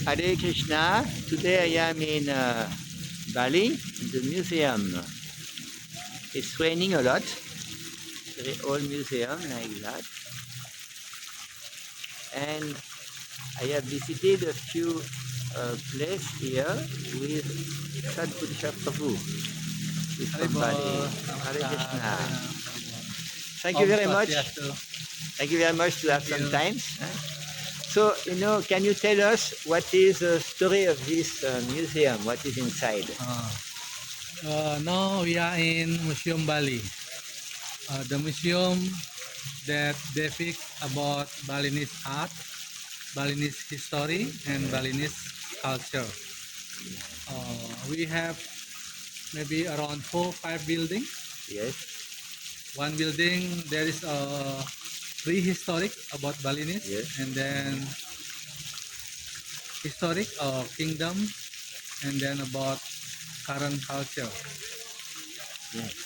Hare Krishna. Today I am in Bali, in the museum. It's raining a lot. Very old museum like that. And I have visited a few places here with Sadhguru Prabhu. He's from Bali. Hare Krishna. Thank you very much. Thank you very much to have some time. So, can you tell us what is the story of this museum? What is inside? Now we are in Museum Bali. The museum that depicts about Balinese art, Balinese history, and Balinese culture. We have maybe around 4-5 buildings. Yes. One building there is prehistoric about Balinese, Yes. and then historic kingdom, and then about current culture. Yes.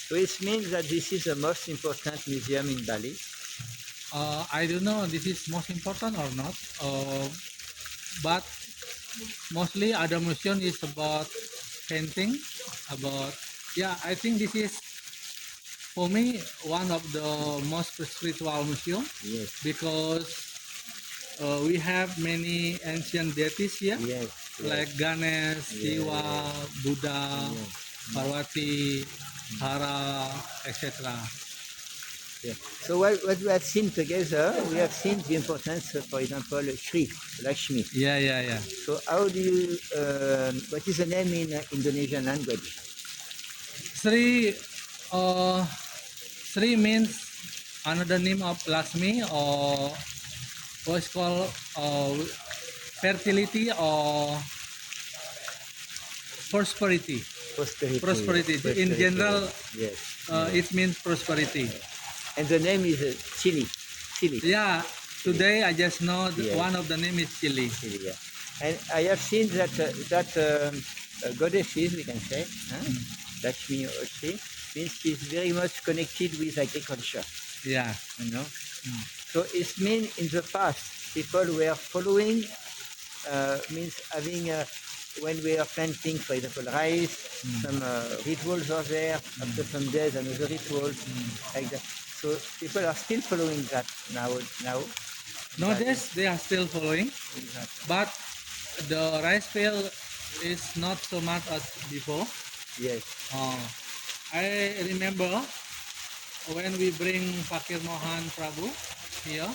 So it means that this is the most important museum in Bali. I don't know this is most important or not, but mostly other museum is about painting, about I think this is for me one of the most spiritual museum. Yes. Because we have many ancient deities here. Yes. Like Ganesh, Shiva, Buddha, Parvati, Hara, etc. Yeah. So what we have seen together, we have seen the importance of, for example, Sri Lakshmi. Yeah. So how do you, what is the name in Indonesian language? Sri means another name of Lakshmi, or what's called fertility or prosperity. Prosperity. In general, yes. It means prosperity. And the name is Chili. Yeah, today I just know one of the name is Chili. Yeah. And I have seen that goddesses, we can say, Lakshmi or Sri, means she's very much connected with agriculture. Yeah. So it means in the past, people were following, means having, when we are planting, for example, rice, some rituals are there, after some days another rituals, like that. So people are still following that now. Nowadays they are still following, but the rice field is not so much as before. Yes. I remember when we bring Fakir Mohan Prabhu here.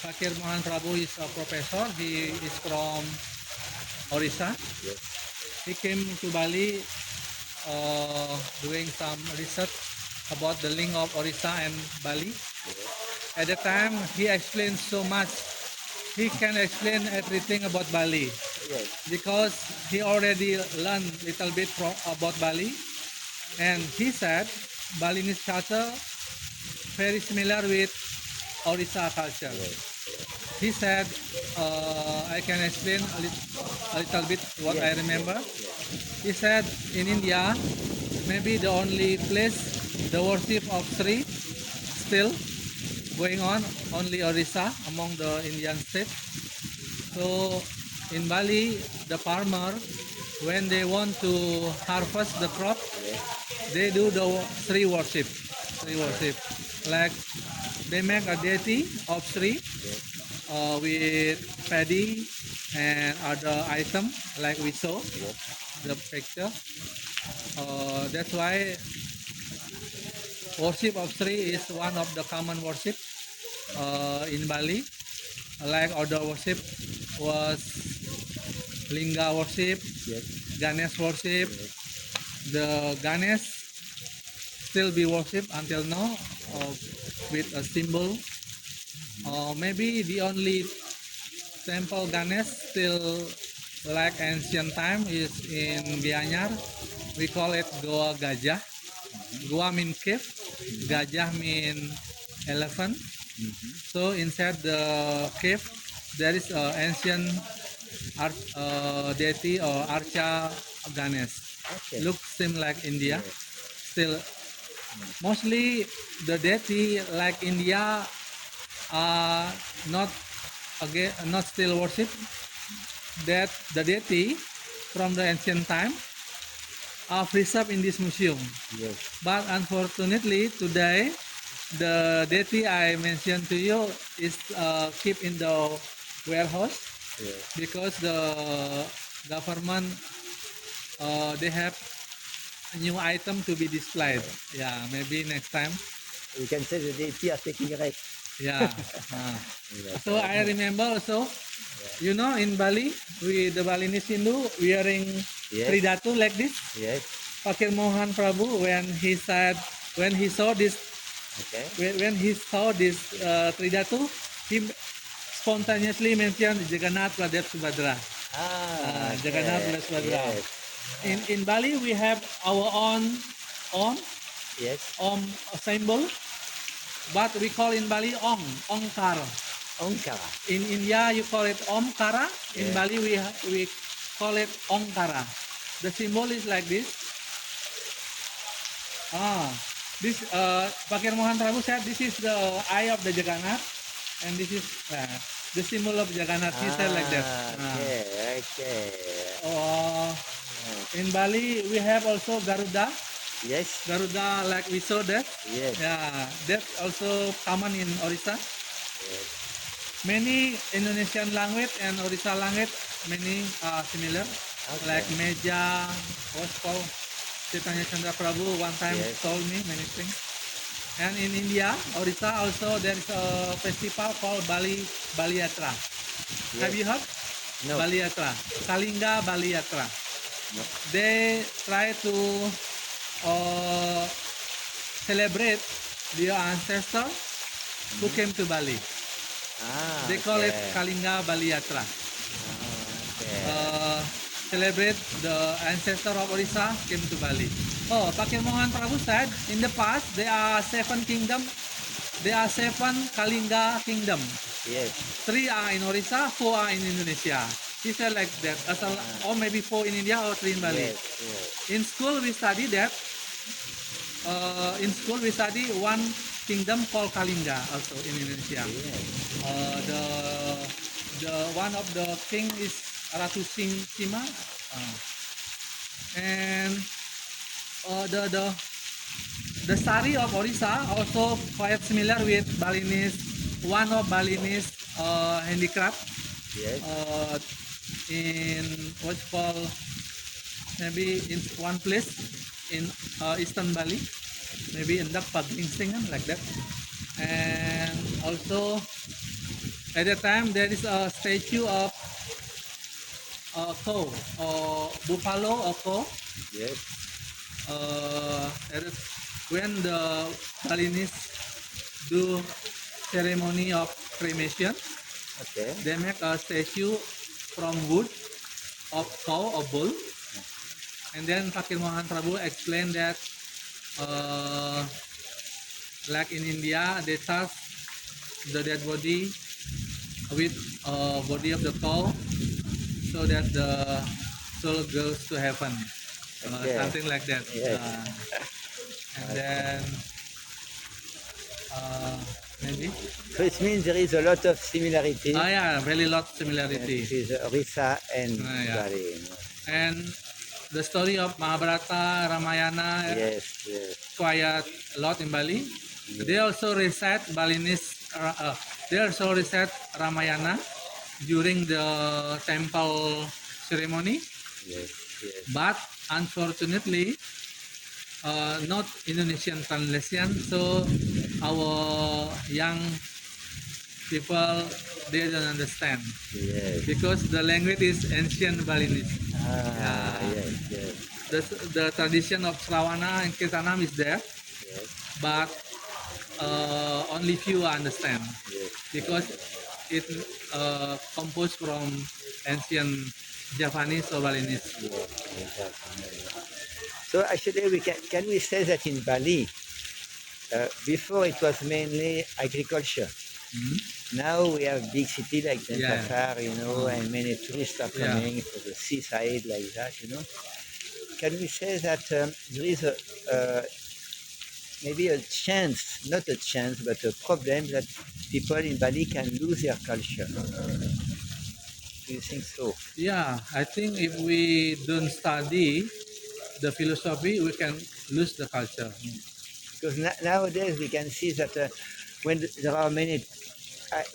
Fakir Mohan Prabhu is a professor. He is from Orissa. Yes. He came to Bali doing some research about the link of Orissa and Bali. At the time, he explained so much. He can explain everything about Bali. Yes. Because he already learned little bit about Bali. And he said Balinese culture very similar with Orissa culture. Yes. He said, I can explain a little bit what I remember. He said in India, maybe the only place the worship of Sri still going on, only Orissa among the Indian states. So in Bali, the farmer, when they want to harvest the crop, they do the Sri worship. Like they make a deity of Sri with paddy and other item like we saw the picture. That's why worship of Sri is one of the common worship in Bali. Like other worship was Linga worship, Ganesh worship. The Ganesh still be worshipped until now with a symbol. Maybe the only temple Ganesh still like ancient time is in Gianyar. We call it Goa Gajah. Goa mean cave, Gajah mean elephant. So inside the cave there is an ancient deity or Archa Ganesh. Okay. Looks seem like India. Still, mostly the deity like India are not again not still worship, that the deity from the ancient time are preserved in this museum. Yes. But unfortunately today the deity I mentioned to you is kept in the warehouse Yes. because the government they have a new item to be displayed. Yeah, maybe next time. You can say the deity are taking rest. Yeah. Yes. So I remember also, you know, in Bali, the Balinese Hindu wearing Yes. tridatu like this. Yes. Fakir Mohan Prabhu, when he saw this, Okay. when he saw this tridatu, he spontaneously mentioned Jagannath Pradeep Subhadra. Ah, okay. Jagannath plus Subhadra. Yes. In Bali, we have our own Yes. symbol, but we call in Bali Ongkar. Onkara. In India, you call it Omkara. In Yeah. Bali, we call it Ongkara. The symbol is like this. This Fakir Mohan Prabhu said this is the eye of the Jagannath, and this is the symbol of Jagannath. He said like that. Okay. Okay. In Bali, we have also Garuda. Yes. Garuda, like we saw that. Yes. Yeah, that's also common in Orissa. Yes. Many Indonesian language and Orissa language, many are similar. Okay. Like Meja, what's called Chaitanya Chandra Prabhu one time Yes. told me many things. And in India, Orissa also there is a festival called Bali Yatra. Have you heard? No. Bali Yatra, Kalinga Bali Yatra. No. They try to celebrate their ancestor who came to Bali. They call it Okay. Kalinga Bali Yatra. Okay. Celebrate the ancestor of Orissa came to Bali. Oh, Fakir Mohan Prabhu said in the past there are 7 kingdom. There are 7 Kalinga kingdom. Yes. 3 are in Orissa, 4 are in Indonesia. He said like that. Or maybe 4 in India or 3 in Bali. Yes. Yes. In school we study that. In school we study one kingdom called Kalinga also in Indonesia. Yes. The one of the king is Ratu Sima, and the sari of Orissa also quite similar with Balinese. One of Balinese handicraft Yes. in what's called maybe in one place in eastern Bali, maybe in Pagingsingan like that. And also at that time there is a statue of a cow or buffalo or cow. Yes. When the Balinese do ceremony of cremation, Okay. they make a statue from wood of cow or bull. And then Fakir Mohan Prabhu explained that like in India, they touch the dead body with body of the cow so that the soul goes to heaven. Okay. Something like that. Yes. And then maybe. So it means there is a lot of similarity Yeah, very lot similarity. with Orissa and Yeah. Bali. And the story of Mahabharata, Ramayana, Yes. Yes. quite a lot in Bali. They also recite Balinese. They also recite Ramayana during the temple ceremony. Yes. Yes. But unfortunately, not Indonesian translation. So our young people they don't understand Yes. because the language is ancient Balinese. Ah. Yes. Yes. The tradition of Srawana and Kirtanam is there, Yes. but only few understand Yes. because it composed from ancient Javanese or Balinese. Yes. Exactly. So actually, can we say that in Bali, before it was mainly agriculture. Mhm. Now we have big city like Yeah. Denpasar, and many tourists are Yeah. coming to the seaside like that. Can we say that there is maybe a chance, not a chance, but a problem that people in Bali can lose their culture. Do you think so? Yeah, I think if we don't study the philosophy, we can lose the culture. Because nowadays we can see that when there are many,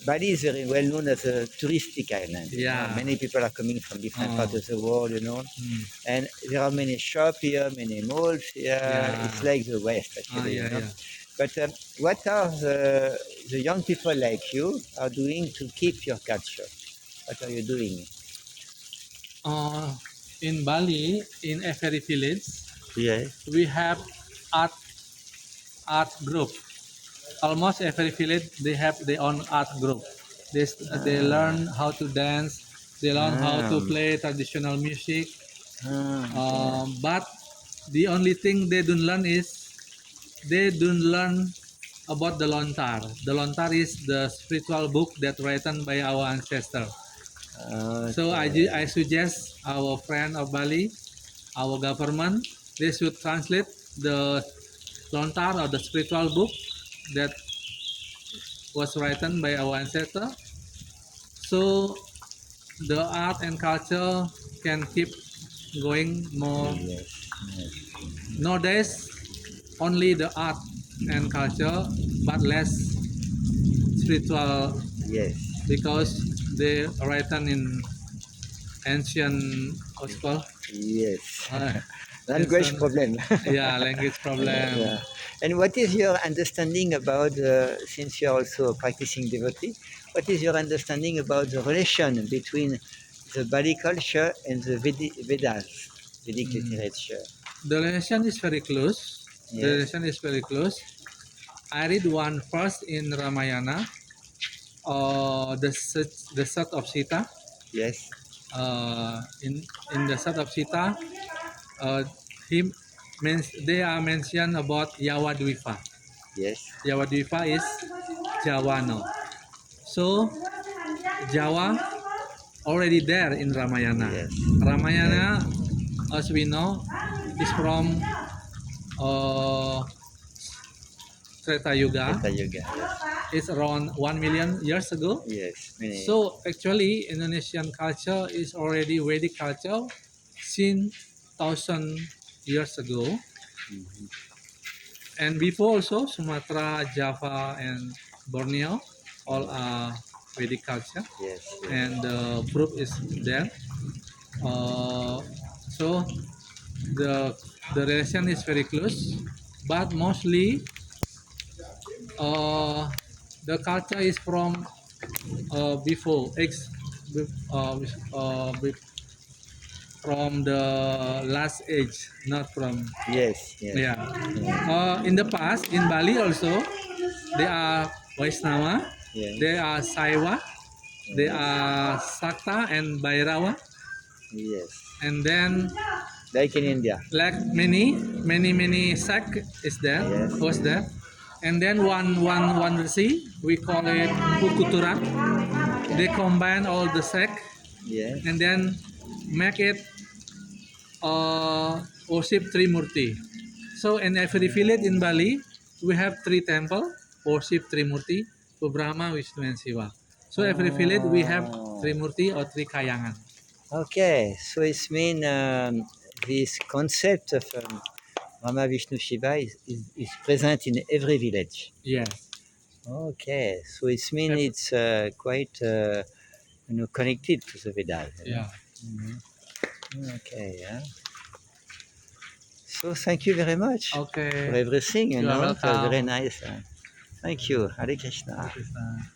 Bali is very well known as a touristic island. Yeah. Many people are coming from different parts of the world, Mm. and there are many shops here, many malls here. Yeah. It's like the West, actually. Yeah, yeah. But what are the young people like you are doing to keep your culture? What are you doing? In Bali, in every village, Yes. we have art group. Almost every village they have their own art group. They learn how to dance. They learn how to play traditional music. Okay. But the only thing they don't learn is they don't learn about the lontar. The lontar is the spiritual book that written by our ancestor. So I suggest our friend of Bali, our government, they should translate the lontar or the spiritual book that was written by our ancestor. So the art and culture can keep going more. Yes. Yes. Nowadays, only the art and culture, but less spiritual Yes. because they written in ancient gospel. Yes. Uh, Language ancient- problem. yeah, language problem. Yeah. And what is your understanding about, since you're also a practicing devotee, what is your understanding about the relation between the Bali culture and the Vedas, Vedic literature? The relation is very close. The Yes. relation is very close. I read one verse in Ramayana, the set of Sita. Yes. In the set of Sita, uh, they are mentioned about Yawadvipa. Yes. Yawadvipa is Jawano. So Jawa already there in Ramayana. Yes. Ramayana, as we know, is from uh, Treta Yuga. Treta Yuga. It's around 1 million years ago. Yes. Many. So actually, Indonesian culture is already Vedic culture since 1,000 years ago. And before also, Sumatra, Java, and Borneo all are Vedic culture. Yes. Yes. And the proof is there. So the relation is very close, but mostly uh, the culture is from before uh, uh, be- from the last age, not from Yes. Yes. yeah. In the past, in Bali also, they are Vaisnava, Yes. they are Saiva, they are Sakta and Bhairava, Yes. and then Like in India. like many sect is there, Yes. was there, and then one Risi, we call it Pukuturak. They combine all the sect Yes. and then make it worship Trimurti. So in every village in Bali, we have three temple worship Trimurti, Brahma, Vishnu, and Shiva. So every village we have Trimurti or Trikayangan. Okay, so it's mean this concept of Rama Vishnu Shiva is present in every village. Yes. Okay, so it's mean it's quite connected to the Vedas. Yeah. Okay, yeah. So thank you very much for Okay. everything. You are It was very welcome. nice. Thank you. Hare Krishna. Krishna.